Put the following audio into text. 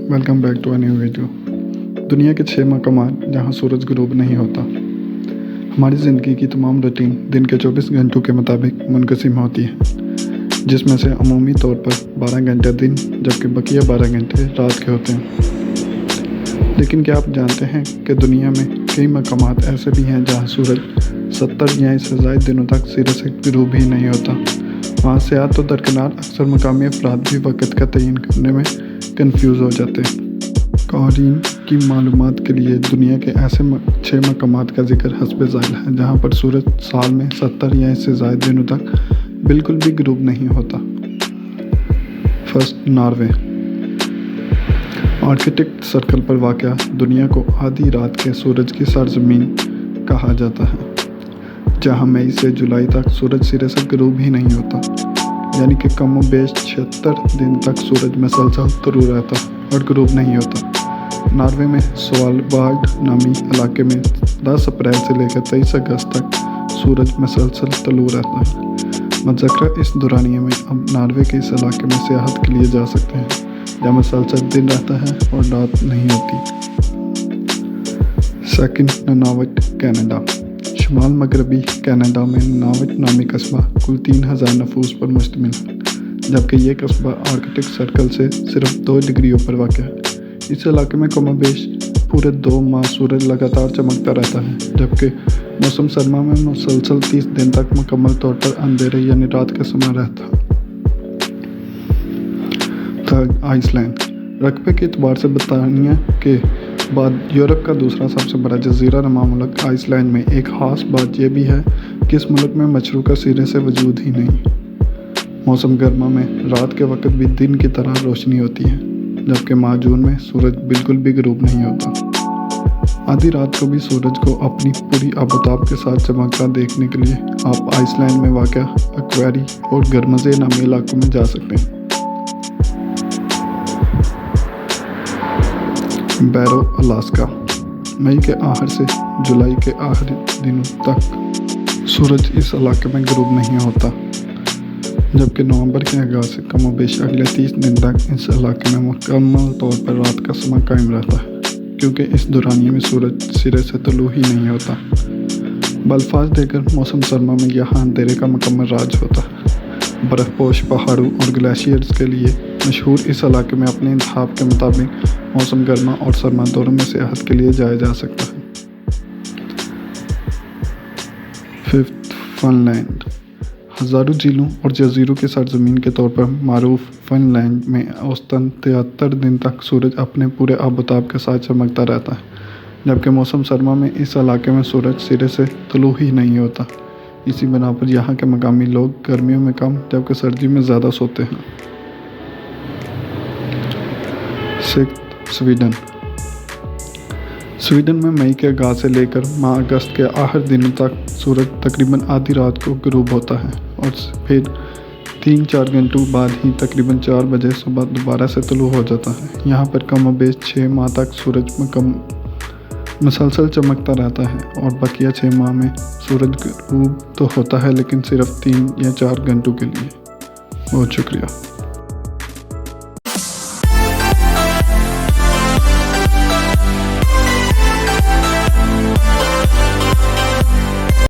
Welcome back to a new video. दुनिया के 6 मकामात जहाँ सूरज गुरूब नहीं होता। हमारी ज़िंदगी की तमाम रूटीन दिन के 24 घंटों के मुताबिक मुनक़सिम होती है, जिसमें से अमूमी तौर पर 12 घंटे दिन जबकि बकिया 12 घंटे रात के होते हैं। लेकिन क्या आप जानते हैं कि दुनिया में कई मकामात ऐसे भी हैं जहाँ सूरज 70 या इससे ज़ायद दिनों तक सिरे से गुरूब ही नहीं होता। वहाँ से तो दरकिनार अक्सर मकामी अफराद भी वक़्त का तयन करने में कंफ्यूज हो जाते हैं। क़ारीन की मालूमात के लिए दुनिया के ऐसे 6 मकामात का जिक्र हस्ब ज़ाइल है जहाँ पर सूरज साल में 70 या इससे ज़ायद दिनों तक बिल्कुल भी गुरूब नहीं होता। First, Norway. आर्कटिक सर्कल पर वाक़या दुनिया को आधी रात के सूरज की सरज़मीन कहा जाता है, जहाँ मई से जुलाई तक सूरज सिरे से गुरूब ही नहीं होता, यानी कि कम बेश 76 दिन तक सूरज मसलसल तुलू रहता और गुरूब नहीं होता। नॉर्वे में स्वालबार्ड नामी इलाके में 10 अप्रैल से लेकर 23 अगस्त तक सूरज मसलसल तुलू रहता है। मज़क्रा इस दौरानिए में अब नॉर्वे के इस इलाके में सियाहत के लिए जा सकते हैं, जहाँ मसलसल दिन रहता है और रात नहीं होती। Second, नूनावट, Canada. शुमाल मगरबी कनाडा में नूनावट नामी कस्बा कुल 3000 नफूस पर मुश्तमिल है, जबकि ये कस्बा आर्कटिक सर्कल से सिर्फ 2 डिग्रियों पर वाक़ है। इस इलाके में कमोबेश पूरे 2 माह सूरज लगातार चमकता रहता है, जबकि मौसम सरमा में मुसलसल 30 दिन तक मुकम्मल तौर पर अंधेरे यानी रात का समय रहता है। Third, Iceland. रकबे के एतबार से बरतानिया के बाद यूरोप का दूसरा सबसे बड़ा जज़ीरा नुमा मुल्क आइसलैंड में एक ख़ास बात यह भी है कि इस मुल्क में मशरूक़ा सिरे से वजूद ही नहीं। मौसम गर्मा में रात के वक्त भी दिन की तरह रोशनी होती है, जबकि माह जून में सूरज बिल्कुल भी गुरूब नहीं होता। आधी रात को भी सूरज को अपनी पूरी आबोताब के साथ चमकता देखने के लिए आप आइसलैंड में वाक़ एक्वेरी और गरमज़े नामी इलाकों में जा सकते हैं। बैरो, अलास्का। मई के आखिर से जुलाई के आखिरी दिनों तक सूरज इस इलाके में गुरूब नहीं होता, जबकि नवंबर के आगाज़ से कमोबेश अगले 30 दिन तक इस इलाके में मुकम्मल तौर पर रात का समय कायम रहता है, क्योंकि इस दौरानिए में सूरज सिरे से तुलू ही नहीं होता। बल्फाज देकर मौसम सरमा में यहाँ अंधेरे का मुकम्मल राज होता है। बर्फ़पोश पहाड़ों और ग्लेशियर्स के लिए मशहूर इस इलाके में अपने इंतखाब के मुताबिक मौसम गर्मा और सरमा दोनों में सियाहत के लिए जाया जा सकता है। Fifth, Finland. हज़ारों झीलों और जज़ीरों के सरजमीन के तौर पर मारूफ फिनलैंड में औसतन 73 दिन तक सूरज अपने पूरे आबोताब के साथ चमकता रहता है, जबकि मौसम सरमा में इस इलाके में सूरज सिरे से तुलू ही नहीं होता। इसी बिना पर यहाँ के मकामी लोग गर्मियों में कम जबकि सर्दी में ज़्यादा सोते हैं। Sixth, Sweden. स्वीडन में मई के आगाज़ से लेकर माह अगस्त के आखिरी दिनों तक सूरज तकरीबन आधी रात को गुरूब होता है और फिर 3-4 घंटों बाद ही तकरीबन 4 बजे सुबह दोबारा से तुलू हो जाता है। यहाँ पर कमोबेश 6 माह तक सूरज मुसलसल चमकता रहता है और बकिया 6 माह में सूरज गुरूब तो होता है, लेकिन सिर्फ 3 या 4 घंटों के लिए। बहुत शुक्रिया।